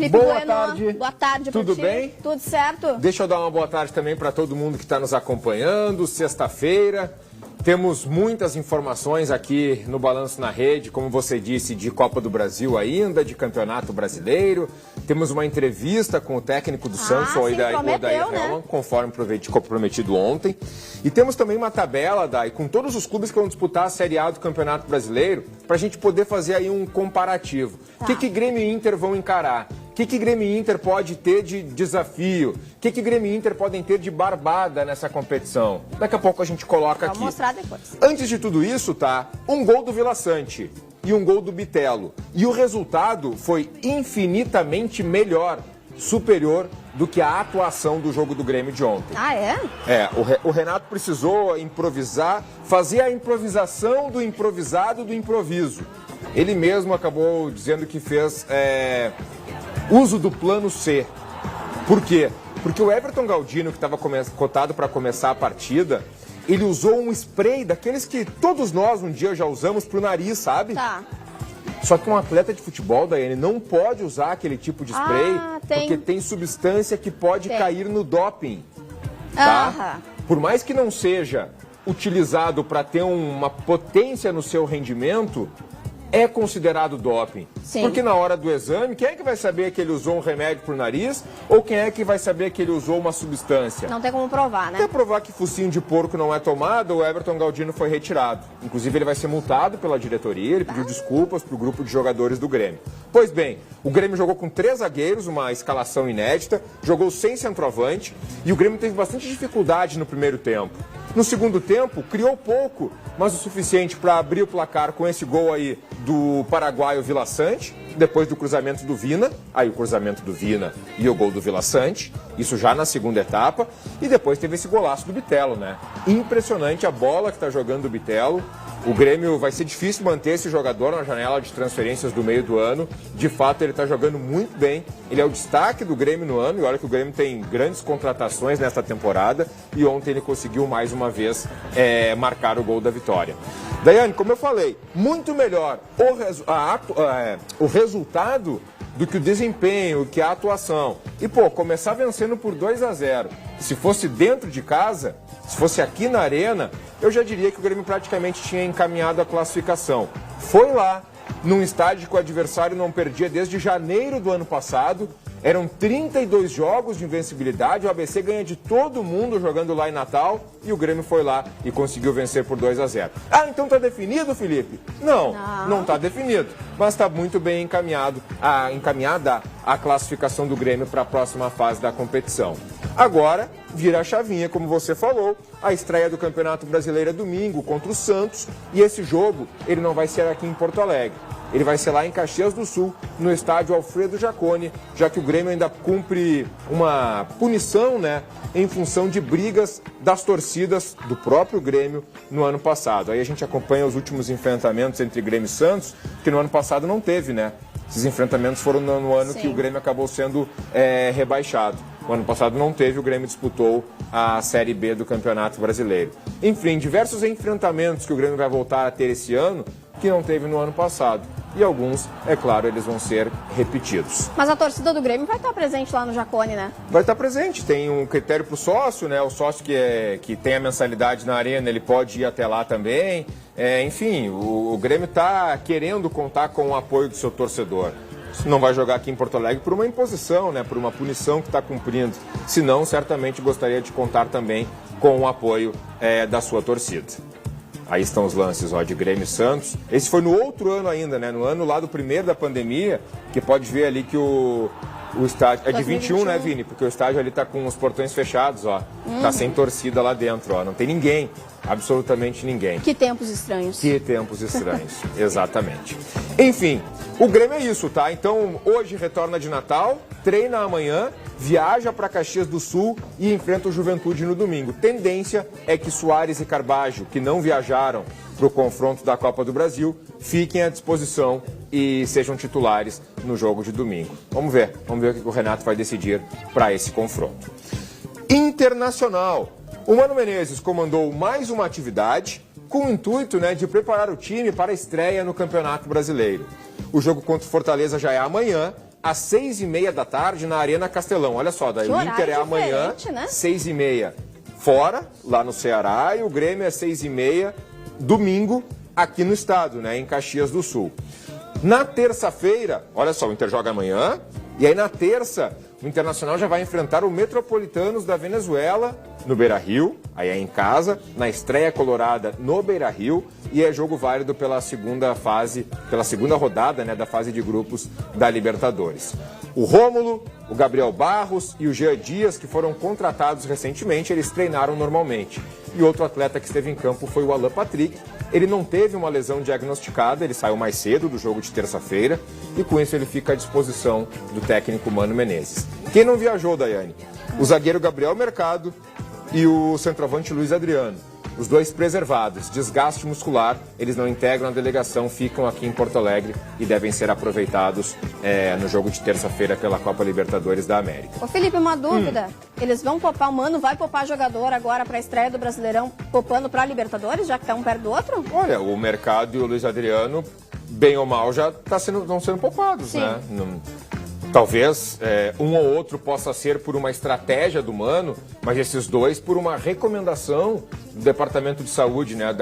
Felipe Boa Bueno. tarde. Boa tarde pra Tudo ti. bem? Tudo certo? Deixa eu dar uma boa tarde também para todo mundo que está nos acompanhando. Sexta-feira, temos muitas informações aqui no Balanço na Rede, como você disse, de Copa do Brasil ainda, de Campeonato Brasileiro. Temos uma entrevista com o técnico do Santos, o Odair Hellmann, conforme prometido ontem. E temos também uma tabela, Dai, com todos os clubes que vão disputar a Série A do Campeonato Brasileiro, para a gente poder fazer aí um comparativo. O que Grêmio e Inter vão encarar? O que Grêmio e Inter pode ter de desafio? O que Grêmio e Inter podem ter de barbada nessa competição? Daqui a pouco a gente coloca aqui. Vou mostrar depois. Antes de tudo isso, tá? Um gol do Vila Sante e um gol do Bitelo. E o resultado foi infinitamente melhor, superior do que a atuação do jogo do Grêmio de ontem. Ah, é? É, o Renato precisou improvisar, fazer a improvisação do improvisado do improviso. Ele mesmo acabou dizendo que fez uso do plano C. Por quê? Porque o Everton Galdino, que estava cotado para começar a partida, ele usou um spray daqueles que todos nós um dia já usamos pro nariz, sabe? Tá. Só que um atleta de futebol, Daiane, não pode usar aquele tipo de spray, porque tem substância que pode cair no doping. Tá? Por mais que não seja utilizado para ter uma potência no seu rendimento, é considerado doping. Sim. Porque na hora do exame, quem é que vai saber que ele usou um remédio pro nariz ou quem é que vai saber que ele usou uma substância? Não tem como provar, né? Até provar que focinho de porco não é tomado, o Everton Galdino foi retirado. Inclusive, ele vai ser multado pela diretoria, ele pediu desculpas pro grupo de jogadores do Grêmio. Pois bem, o Grêmio jogou com 3 zagueiros, uma escalação inédita, jogou sem centroavante e o Grêmio teve bastante dificuldade no primeiro tempo. No segundo tempo, criou pouco, mas o suficiente para abrir o placar com esse gol aí do paraguaio Vila Sante, depois do cruzamento do Vina, aí o cruzamento do Vina e o gol do Vila Sante, isso já na segunda etapa, e depois teve esse golaço do Bitelo, né? Impressionante a bola que está jogando o Bitelo. O Grêmio vai ser difícil manter esse jogador na janela de transferências do meio do ano. De fato, ele está jogando muito bem. Ele é o destaque do Grêmio no ano. E olha que o Grêmio tem grandes contratações nesta temporada. E ontem ele conseguiu mais uma vez marcar o gol da vitória. Daiane, como eu falei, muito melhor o resultado do que o desempenho, que a atuação. E, começar vencendo por 2-0. Se fosse dentro de casa, se fosse aqui na Arena, eu já diria que o Grêmio praticamente tinha encaminhado a classificação. Foi lá, num estádio que o adversário não perdia desde janeiro do ano passado. Eram 32 jogos de invencibilidade, o ABC ganha de todo mundo jogando lá em Natal e o Grêmio foi lá e conseguiu vencer por 2-0. Ah, então tá definido, Felipe? Não tá definido, mas tá muito bem encaminhada a classificação do Grêmio para a próxima fase da competição. Agora, vira a chavinha, como você falou, a estreia do Campeonato Brasileiro é domingo contra o Santos e esse jogo ele não vai ser aqui em Porto Alegre. Ele vai ser lá em Caxias do Sul, no estádio Alfredo Jaconi, já que o Grêmio ainda cumpre uma punição, né, em função de brigas das torcidas do próprio Grêmio no ano passado. Aí a gente acompanha os últimos enfrentamentos entre Grêmio e Santos, que no ano passado não teve, né? Esses enfrentamentos foram no ano que o Grêmio acabou sendo rebaixado. No ano passado não teve, o Grêmio disputou a Série B do Campeonato Brasileiro. Enfim, diversos enfrentamentos que o Grêmio vai voltar a ter esse ano, que não teve no ano passado. E alguns, é claro, eles vão ser repetidos. Mas a torcida do Grêmio vai estar presente lá no Jaconi, né? Vai estar presente, tem um critério para o sócio, né? O sócio que tem a mensalidade na Arena, ele pode ir até lá também. Enfim, o Grêmio está querendo contar com o apoio do seu torcedor. Não vai jogar aqui em Porto Alegre por uma imposição, né? Por uma punição que está cumprindo. Senão, certamente gostaria de contar também com o apoio da sua torcida. Aí estão os lances de Grêmio e Santos. Esse foi no outro ano ainda, né? No ano lá do primeiro da pandemia, que pode ver ali que o estádio... É de 21, né, Vini? Porque o estádio ali tá com os portões fechados, Tá sem torcida lá dentro, Não tem ninguém. Absolutamente ninguém. Que tempos estranhos. Que tempos estranhos, exatamente. Enfim, o Grêmio é isso, tá? Então, hoje retorna de Natal, treina amanhã, viaja para Caxias do Sul e enfrenta o Juventude no domingo. Tendência é que Soares e Carbajo, que não viajaram para o confronto da Copa do Brasil, fiquem à disposição e sejam titulares no jogo de domingo. Vamos ver o que o Renato vai decidir para esse confronto. Internacional. O Mano Menezes comandou mais uma atividade com o intuito, de preparar o time para a estreia no Campeonato Brasileiro. O jogo contra o Fortaleza já é amanhã às 6h30 da tarde na Arena Castelão. Olha só, daí Que o Inter é horário amanhã, diferente, né? 6h30 fora, lá no Ceará, e o Grêmio é 6h30 domingo aqui no estado, né, em Caxias do Sul. Na terça-feira, olha só, o Inter joga amanhã, e aí na terça o Internacional já vai enfrentar o Metropolitanos da Venezuela no Beira-Rio, aí é em casa, na estreia colorada no Beira-Rio, e é jogo válido pela segunda fase, pela segunda rodada, né, da fase de grupos da Libertadores. O Rômulo, o Gabriel Barros e o Jean Dias, que foram contratados recentemente, eles treinaram normalmente. E outro atleta que esteve em campo foi o Alan Patrick. Ele não teve uma lesão diagnosticada, ele saiu mais cedo do jogo de terça-feira e com isso ele fica à disposição do técnico Mano Menezes. Quem não viajou, Daiane? O zagueiro Gabriel Mercado e o centroavante Luiz Adriano. Os dois preservados, desgaste muscular, eles não integram a delegação, ficam aqui em Porto Alegre e devem ser aproveitados no jogo de terça-feira pela Copa Libertadores da América. Ô Felipe, uma dúvida. Eles vão poupar, o Mano vai poupar jogador agora para a estreia do Brasileirão, poupando para a Libertadores, já que tá um perto do outro? Olha, o Mercado e o Luiz Adriano, bem ou mal, já estão sendo poupados, Sim. né? Talvez um ou outro possa ser por uma estratégia do Mano, mas esses dois por uma recomendação do Departamento de Saúde, né,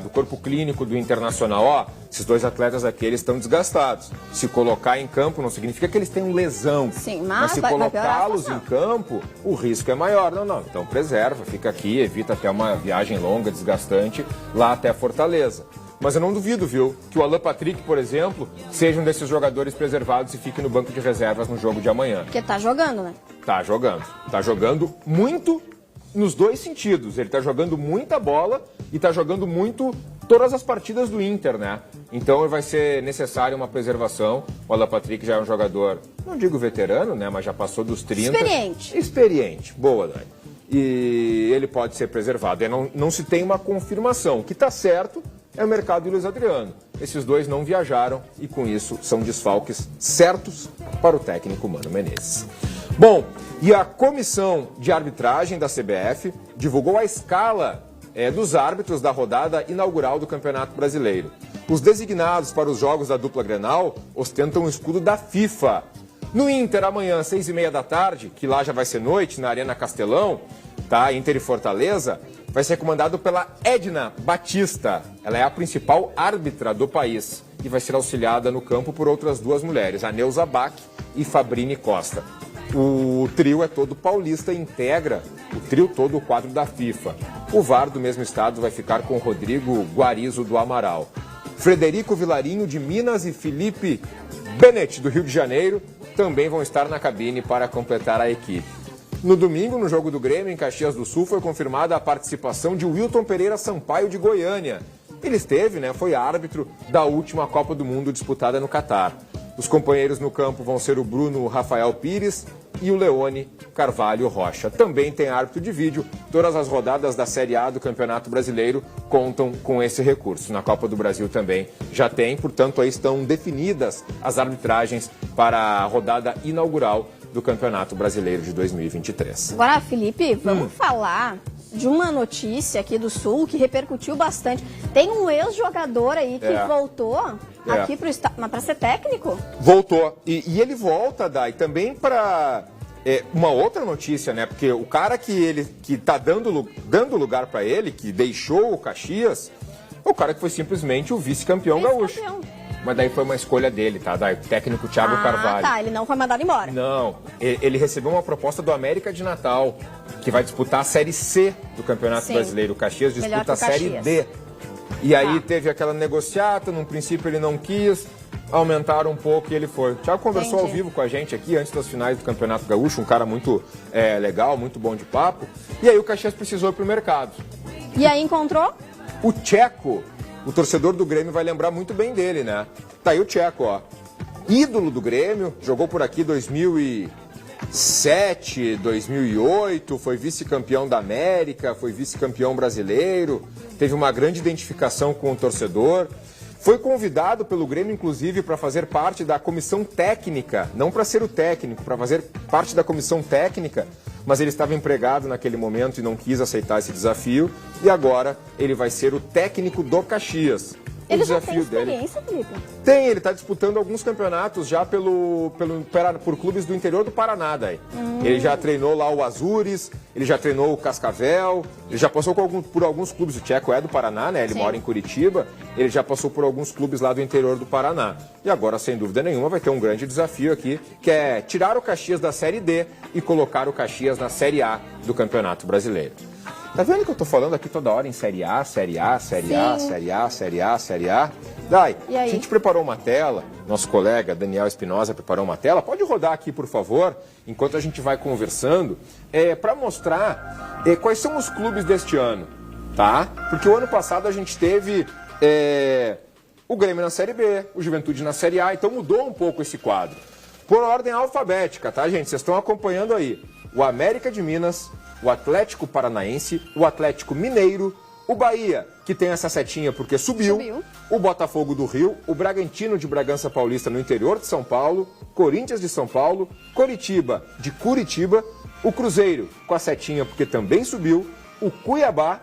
do Corpo Clínico do Internacional. Ó, esses dois atletas aqui, eles estão desgastados. Se colocar em campo não significa que eles tenham lesão. Sim, mas se vai piorar a colocá-los situação. em campo, o risco é maior. Não. Então preserva, fica aqui, evita até uma viagem longa, desgastante, lá até Fortaleza. Mas eu não duvido, viu, que o Alan Patrick, por exemplo, seja um desses jogadores preservados e fique no banco de reservas no jogo de amanhã. Porque tá jogando, né? Tá jogando. Tá jogando muito nos dois sentidos. Ele tá jogando muita bola e tá jogando muito todas as partidas do Inter, né? Então vai ser necessária uma preservação. O Alan Patrick já é um jogador, não digo veterano, né, mas já passou dos 30. Experiente. Boa, Dani. E ele pode ser preservado. Não se tem uma confirmação. O que tá certo é o Mercado e o Luiz Adriano. Esses dois não viajaram e, com isso, são desfalques certos para o técnico Mano Menezes. Bom, e a comissão de arbitragem da CBF divulgou a escala dos árbitros da rodada inaugural do Campeonato Brasileiro. Os designados para os jogos da dupla Grenal ostentam o escudo da FIFA. No Inter, amanhã, 6h30 da tarde, que lá já vai ser noite, na Arena Castelão, tá? Inter e Fortaleza, vai ser comandado pela Edna Batista. Ela é a principal árbitra do país e vai ser auxiliada no campo por outras duas mulheres, a Neuza Bach e Fabrini Costa. O trio é todo paulista e integra o trio todo o quadro da FIFA. O VAR do mesmo estado vai ficar com Rodrigo Guarizo do Amaral. Frederico Vilarinho de Minas e Felipe Bennett do Rio de Janeiro também vão estar na cabine para completar a equipe. No domingo, no jogo do Grêmio, em Caxias do Sul, foi confirmada a participação de Wilton Pereira Sampaio de Goiânia. Ele esteve, foi árbitro da última Copa do Mundo disputada no Catar. Os companheiros no campo vão ser o Bruno Rafael Pires e o Leone Carvalho Rocha. Também tem árbitro de vídeo. Todas as rodadas da Série A do Campeonato Brasileiro contam com esse recurso. Na Copa do Brasil também já tem, portanto, aí estão definidas as arbitragens para a rodada inaugural do Campeonato Brasileiro de 2023. Agora, Felipe, vamos falar de uma notícia aqui do Sul que repercutiu bastante. Tem um ex-jogador aí que voltou aqui para o estado, mas para ser técnico? Voltou. E ele volta, Dai, também para uma outra notícia, né? Porque o cara que tá dando lugar para ele, que deixou o Caxias, é o cara que foi simplesmente o vice-campeão gaúcho. Mas daí foi uma escolha dele, tá? Daí, o técnico Thiago Carvalho. Tá, ele não foi mandado embora. Não, ele recebeu uma proposta do América de Natal, que vai disputar a Série C do Campeonato Brasileiro. O Caxias disputa a Série D. E aí teve aquela negociata, num princípio ele não quis, aumentaram um pouco e ele foi. O Thiago conversou ao vivo com a gente aqui, antes das finais do Campeonato Gaúcho, um cara muito legal, muito bom de papo. E aí o Caxias precisou ir pro mercado. E aí encontrou? O Tcheco. O torcedor do Grêmio vai lembrar muito bem dele, né? Tá aí o Tcheco, ó. Ídolo do Grêmio, jogou por aqui 2007, 2008, foi vice-campeão da América, foi vice-campeão brasileiro, teve uma grande identificação com o torcedor. Foi convidado pelo Grêmio, inclusive, para fazer parte da comissão técnica, não para ser o técnico, para fazer parte da comissão técnica, mas ele estava empregado naquele momento e não quis aceitar esse desafio, e agora ele vai ser o técnico do Caxias. Ele já tem experiência, Felipe? Tem, ele está disputando alguns campeonatos já por clubes do interior do Paraná. Daí. Ele já treinou lá o Azures, ele já treinou o Cascavel, ele já passou por alguns clubes. O Tcheco é do Paraná, né? Ele mora em Curitiba, ele já passou por alguns clubes lá do interior do Paraná. E agora, sem dúvida nenhuma, vai ter um grande desafio aqui, que é tirar o Caxias da Série D e colocar o Caxias na Série A do Campeonato Brasileiro. Tá vendo que eu tô falando aqui toda hora em Série A, Série A, Série A, Série A, Série A, Série A? Dai, a gente preparou uma tela, nosso colega Daniel Espinosa preparou uma tela, pode rodar aqui, por favor, enquanto a gente vai conversando, para mostrar quais são os clubes deste ano, tá? Porque o ano passado a gente teve o Grêmio na Série B, o Juventude na Série A, então mudou um pouco esse quadro. Por ordem alfabética, tá, gente? Vocês estão acompanhando aí. O América de Minas, o Atlético Paranaense, o Atlético Mineiro, o Bahia, que tem essa setinha porque subiu, o Botafogo do Rio, o Bragantino de Bragança Paulista no interior de São Paulo, Corinthians de São Paulo, Coritiba de Curitiba, o Cruzeiro com a setinha porque também subiu, o Cuiabá,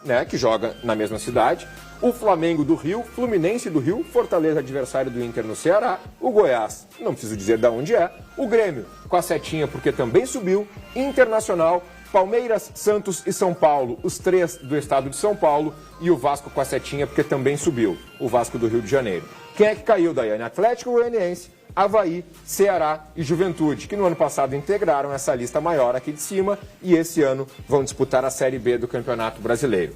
né, que joga na mesma cidade, o Flamengo do Rio, Fluminense do Rio, Fortaleza adversário do Inter no Ceará, o Goiás, não preciso dizer de onde é, o Grêmio com a setinha porque também subiu, Internacional, Palmeiras, Santos e São Paulo, os três do estado de São Paulo, e o Vasco com a setinha porque também subiu, o Vasco do Rio de Janeiro. Quem é que caiu, Daiane? Atlético Goianiense, Avaí, Ceará e Juventude, que no ano passado integraram essa lista maior aqui de cima e esse ano vão disputar a Série B do Campeonato Brasileiro.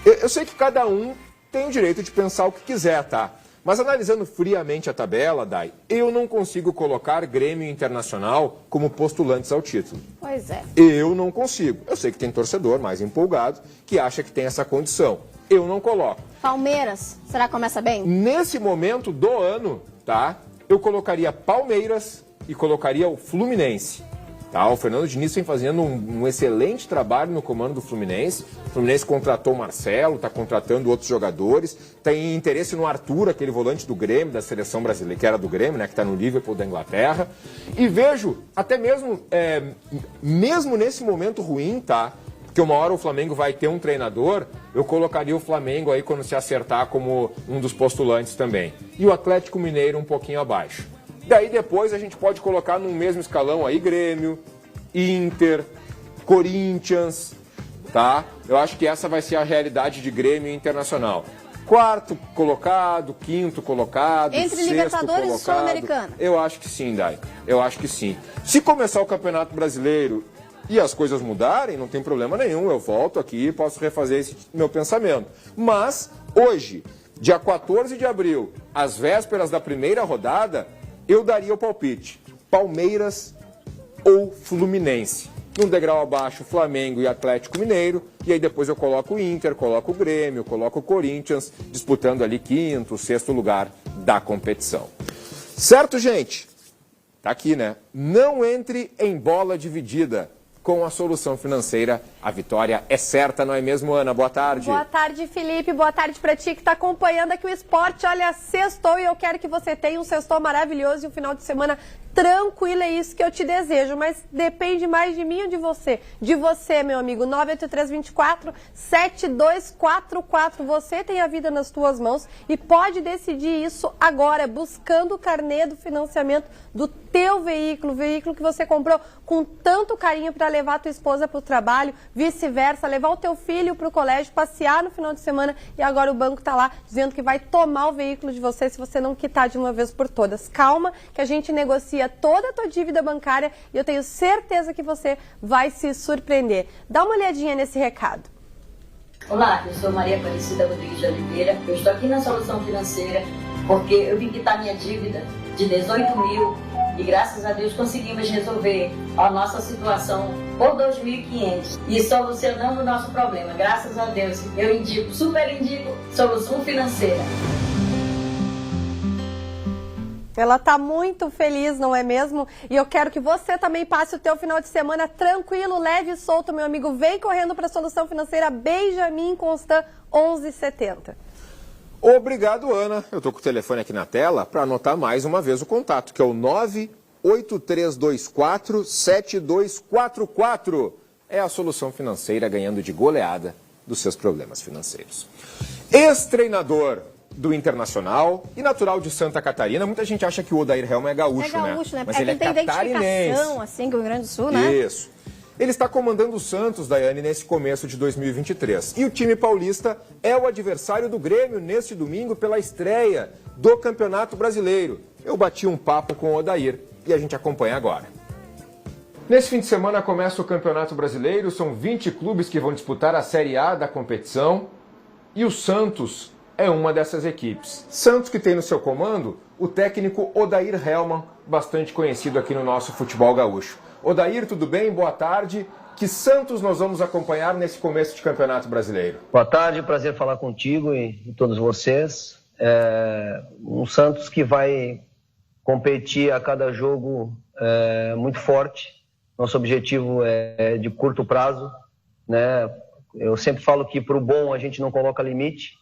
Eu sei que cada um tem o direito de pensar o que quiser, tá? Mas analisando friamente a tabela, Dai, eu não consigo colocar Grêmio e Internacional como postulantes ao título. Pois é. Eu não consigo. Eu sei que tem torcedor mais empolgado que acha que tem essa condição. Eu não coloco. Palmeiras, será que começa bem? Nesse momento do ano, tá? Eu colocaria Palmeiras e colocaria o Fluminense. Tá, o Fernando Diniz vem fazendo um excelente trabalho no comando do Fluminense. O Fluminense contratou o Marcelo, está contratando outros jogadores, tem interesse no Arthur, aquele volante do Grêmio, da seleção brasileira, que era do Grêmio, né, que está no Liverpool da Inglaterra. E vejo, até mesmo nesse momento ruim, tá? Porque uma hora o Flamengo vai ter um treinador, eu colocaria o Flamengo aí quando se acertar como um dos postulantes também. E o Atlético Mineiro um pouquinho abaixo. Daí depois a gente pode colocar no mesmo escalão aí Grêmio, Inter, Corinthians, tá? Eu acho que essa vai ser a realidade de Grêmio Internacional. Quarto colocado, quinto colocado, entre sexto Libertadores colocado. e Sul-Americana. Eu acho que sim, Dai. Eu acho que sim. Se começar o Campeonato Brasileiro e as coisas mudarem, não tem problema nenhum. Eu volto aqui e posso refazer esse meu pensamento. Mas hoje, dia 14 de abril, às vésperas da primeira rodada, eu daria o palpite, Palmeiras ou Fluminense. Num degrau abaixo, Flamengo e Atlético Mineiro. E aí depois eu coloco o Inter, coloco o Grêmio, coloco o Corinthians, disputando ali quinto, sexto lugar da competição. Certo, gente? Tá aqui, né? Não entre em bola dividida. Com a Solução Financeira, a vitória é certa, não é mesmo, Ana? Boa tarde. Boa tarde, Felipe. Boa tarde para ti que está acompanhando aqui o esporte. Olha, sextou e eu quero que você tenha um sextou maravilhoso e um final de semana tranquilo, é isso que eu te desejo, mas depende mais de mim ou de você? De você, meu amigo, 98324-7244. Você tem a vida nas tuas mãos e pode decidir isso agora, buscando o carnê do financiamento do teu veículo, o veículo que você comprou com tanto carinho para levar a tua esposa para o trabalho, vice-versa, levar o teu filho para o colégio, passear no final de semana e agora o banco está lá dizendo que vai tomar o veículo de você se você não quitar de uma vez por todas. Calma, que a gente negocia toda a tua dívida bancária e eu tenho certeza que você vai se surpreender. Dá uma olhadinha nesse recado. Olá, eu sou Maria Aparecida Rodrigues de Oliveira, eu estou aqui na Solução Financeira porque eu vim quitar minha dívida de 18 mil e graças a Deus conseguimos resolver a nossa situação por 2.500 e solucionamos o nosso problema. Graças a Deus, eu indico, super indico, Solução Financeira. Ela está muito feliz, não é mesmo? E eu quero que você também passe o teu final de semana tranquilo, leve e solto, meu amigo. Vem correndo para a Solução Financeira Benjamin Constant 1170. Obrigado, Ana. Eu estou com o telefone aqui na tela para anotar mais uma vez o contato, que é o 98324-7244. É a Solução Financeira ganhando de goleada dos seus problemas financeiros. Ex-treinador do Internacional e natural de Santa Catarina. Muita gente acha que o Odair Helman é gaúcho, né? Mas ele é catarinense. Tem identificação, assim, com o Rio Grande do Sul, né? Isso. Ele está comandando o Santos, Daiane, nesse começo de 2023. E o time paulista é o adversário do Grêmio neste domingo pela estreia do Campeonato Brasileiro. Eu bati um papo com o Odair e a gente acompanha agora. Nesse fim de semana começa o Campeonato Brasileiro, são 20 clubes que vão disputar a Série A da competição e o Santos é uma dessas equipes. Santos que tem no seu comando o técnico Odair Helman, bastante conhecido aqui no nosso futebol gaúcho. Odair, tudo bem? Boa tarde. Que Santos nós vamos acompanhar nesse começo de Campeonato Brasileiro? Boa tarde, prazer falar contigo e todos vocês. Um Santos que vai competir a cada jogo muito forte. Nosso objetivo é de curto prazo, né? Eu sempre falo que para o bom a gente não coloca limite,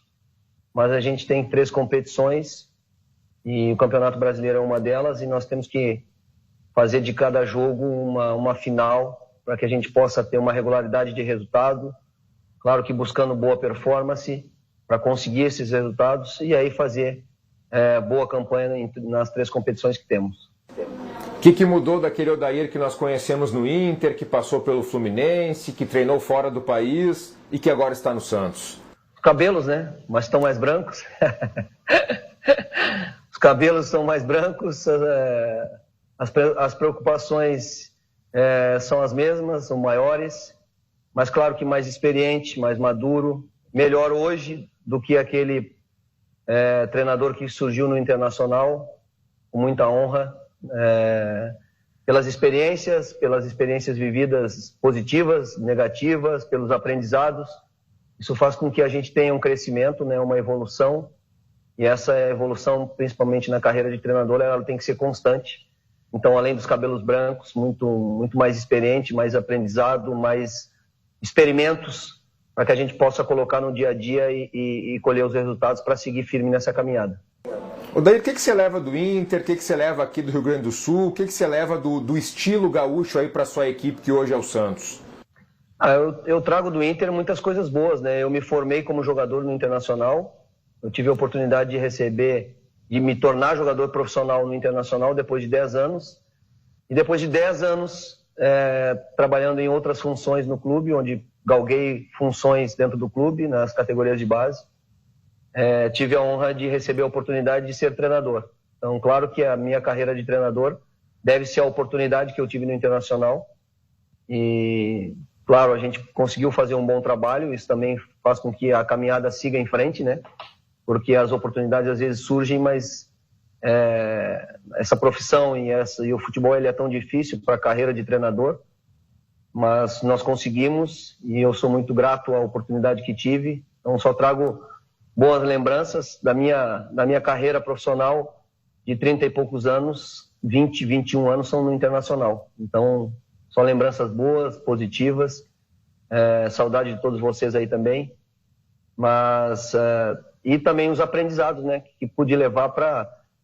mas a gente tem 3 competições e o Campeonato Brasileiro é uma delas e nós temos que fazer de cada jogo uma final para que a gente possa ter uma regularidade de resultado, claro que buscando boa performance para conseguir esses resultados e aí fazer boa campanha nas 3 competições que temos. O que mudou daquele Odair que nós conhecemos no Inter, que passou pelo Fluminense, que treinou fora do país e que agora está no Santos? Os cabelos, né? Mas estão mais brancos. Os cabelos estão mais brancos, as preocupações são as mesmas, são maiores, mas claro que mais experiente, mais maduro, melhor hoje do que aquele treinador que surgiu no Internacional, com muita honra, pelas experiências vividas positivas, negativas, pelos aprendizados. Isso faz com que a gente tenha um crescimento, né, uma evolução, e essa evolução, principalmente na carreira de treinador, ela tem que ser constante. Então, além dos cabelos brancos, muito mais experiente, mais aprendizado, mais experimentos, para que a gente possa colocar no dia a dia e colher os resultados para seguir firme nessa caminhada. Odair, o que você leva do Inter, o que você leva aqui do Rio Grande do Sul, o que você leva do estilo gaúcho aí para sua equipe que hoje é o Santos? Eu trago do Inter muitas coisas boas, né? Eu me formei como jogador no Internacional, eu tive a oportunidade de me tornar jogador profissional no Internacional depois de 10 anos, e depois de 10 anos trabalhando em outras funções no clube, onde galguei funções dentro do clube, nas categorias de base, tive a honra de receber a oportunidade de ser treinador. Então, claro que a minha carreira de treinador deve ser a oportunidade que eu tive no Internacional. E, claro, a gente conseguiu fazer um bom trabalho, isso também faz com que a caminhada siga em frente, né? Porque as oportunidades às vezes surgem, mas essa profissão e o futebol ele é tão difícil para a carreira de treinador, mas nós conseguimos e eu sou muito grato à oportunidade que tive. Então, só trago boas lembranças da minha carreira profissional de 30 e poucos anos, 20, 21 anos são no Internacional. Então, só lembranças boas, positivas, saudade de todos vocês aí também, mas e também os aprendizados, né, que pude levar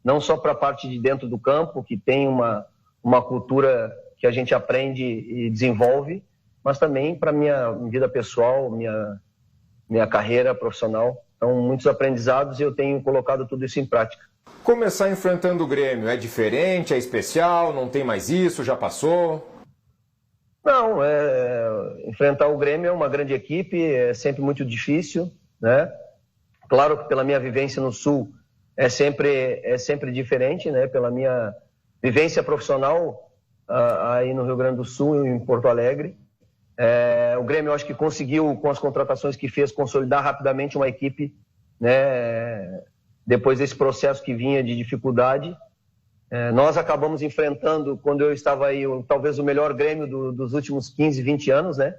não só para a parte de dentro do campo, que tem uma cultura que a gente aprende e desenvolve, mas também para minha vida pessoal, minha carreira profissional. Então, muitos aprendizados e eu tenho colocado tudo isso em prática. Começar enfrentando o Grêmio é diferente, é especial, não tem mais isso, já passou? Não, enfrentar o Grêmio é uma grande equipe, é sempre muito difícil, né? Claro que pela minha vivência no Sul é sempre diferente, né? Pela minha vivência profissional aí no Rio Grande do Sul, em Porto Alegre. O Grêmio, eu acho que conseguiu, com as contratações que fez, consolidar rapidamente uma equipe, né, depois desse processo que vinha de dificuldade. Nós acabamos enfrentando, quando eu estava aí, talvez o melhor Grêmio dos últimos 15, 20 anos, né?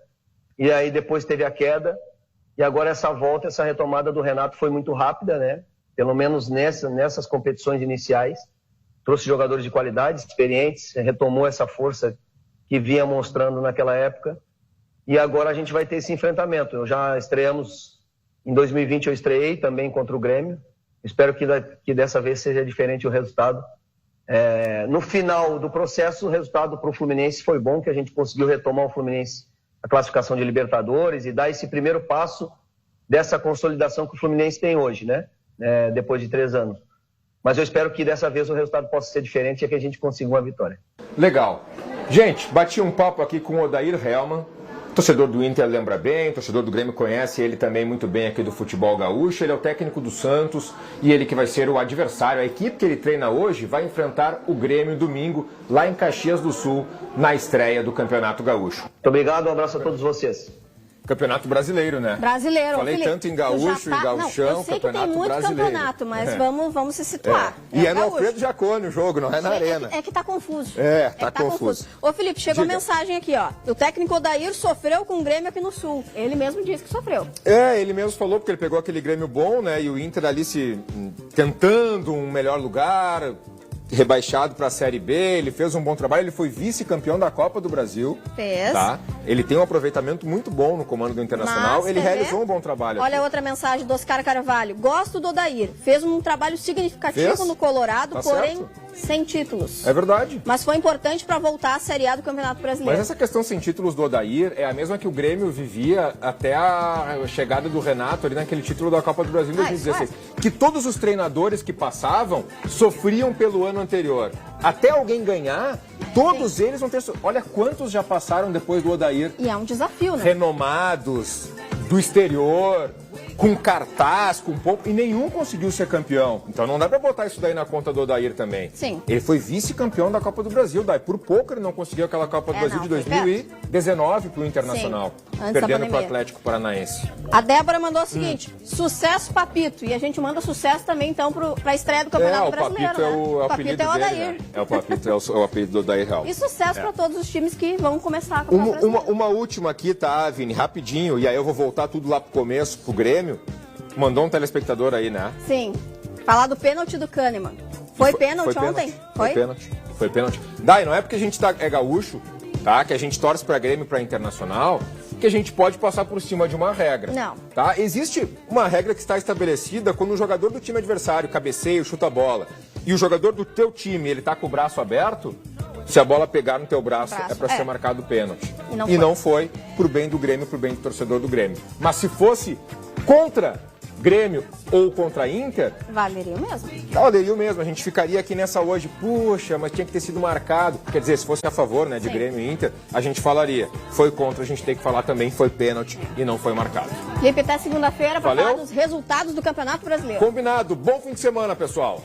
E aí depois teve a queda, e agora essa volta, essa retomada do Renato foi muito rápida, né? Pelo menos nessas competições iniciais. Trouxe jogadores de qualidade, experientes, retomou essa força que vinha mostrando naquela época. E agora a gente vai ter esse enfrentamento. Em 2020 eu estreiei também contra o Grêmio. Espero que dessa vez seja diferente o resultado. No final do processo, o resultado para o Fluminense foi bom, que a gente conseguiu retomar o Fluminense a classificação de Libertadores e dar esse primeiro passo dessa consolidação que o Fluminense tem hoje, né? depois de 3 anos. Mas eu espero que dessa vez o resultado possa ser diferente e que a gente consiga uma vitória. Legal. Gente, bati um papo aqui com o Odair Hellmann. Torcedor do Inter lembra bem, torcedor do Grêmio conhece ele também muito bem aqui do futebol gaúcho. Ele é o técnico do Santos e ele que vai ser o adversário. A equipe que ele treina hoje vai enfrentar o Grêmio domingo lá em Caxias do Sul, na estreia do Campeonato Gaúcho. Muito obrigado, um abraço a todos vocês. Campeonato brasileiro, né? Brasileiro. Falei Felipe, tanto em gaúcho e gauchão, eu sei que tem muito brasileiro. campeonato, mas vamos se situar. E é no gaúcho. Alfredo Jaconi o jogo, não é na arena. É que tá confuso. Tá confuso. Ô, Felipe, chegou Diga. mensagem aqui, ó. O técnico Odair sofreu com o Grêmio aqui no Sul. Ele mesmo disse que sofreu. Ele mesmo falou, porque ele pegou aquele Grêmio bom, né? E o Inter ali tentando um melhor lugar, rebaixado para a Série B, ele fez um bom trabalho, ele foi vice-campeão da Copa do Brasil. Fez. Tá? Ele tem um aproveitamento muito bom no comando do Internacional, Mas, ele realizou um bom trabalho. Olha aqui. outra mensagem do Oscar Carvalho. Gosto do Odair. Fez um trabalho significativo Fez? no Colorado, Tá porém certo. sem títulos. É verdade. Mas foi importante para voltar à Série A do Campeonato Brasileiro. Mas essa questão sem títulos do Odair é a mesma que o Grêmio vivia até a chegada do Renato ali naquele título da Copa do Brasil em 2016. Que todos os treinadores que passavam sofriam pelo ano anterior. Até alguém ganhar, todos eles vão ter... Olha quantos já passaram depois do Odair. E é um desafio, né? Renomados, do exterior, com cartaz, com pouco, e nenhum conseguiu ser campeão. Então não dá pra botar isso daí na conta do Odair também. Sim. Ele foi vice-campeão da Copa do Brasil, daí por pouco ele não conseguiu aquela Copa do Brasil de foi 2019 pro Internacional, Sim, antes da perdendo pro pandemia. Atlético Paranaense. A Débora mandou o seguinte, sucesso Papito. E a gente manda sucesso também, então, pra estreia do Campeonato Brasileiro, Papito né? é o apelido é o dele, Odair. né? O Papito é o apelido do Odair Hellmann. E sucesso pra todos os times que vão começar a Campeonato Brasileiro. Uma última aqui, tá, Vini? Rapidinho, e aí eu vou voltar tudo lá pro começo, pro Grêmio. Mandou um telespectador aí, né? Sim. Falar do pênalti do Kahneman. Foi pênalti ontem? Foi pênalti. Foi pênalti. Dai, não é porque a gente é gaúcho, tá? Que a gente torce pra Grêmio e pra Internacional, que a gente pode passar por cima de uma regra. Não. Tá? Existe uma regra que está estabelecida quando o jogador do time adversário cabeceia, chuta a bola, e o jogador do teu time, ele tá com o braço aberto, se a bola pegar no teu braço é pra ser marcado pênalti. E não foi pro bem do Grêmio, pro bem do torcedor do Grêmio. Mas se fosse contra Grêmio ou contra Inter, Valeria mesmo. valeria o mesmo. A gente ficaria aqui nessa hoje, puxa, mas tinha que ter sido marcado. Quer dizer, se fosse a favor, né, de Sim. Grêmio e Inter, a gente falaria. Foi contra, a gente tem que falar também, foi pênalti e não foi marcado. Felipe, até segunda-feira pra Valeu. falar dos resultados do Campeonato Brasileiro. Combinado. Bom fim de semana, pessoal.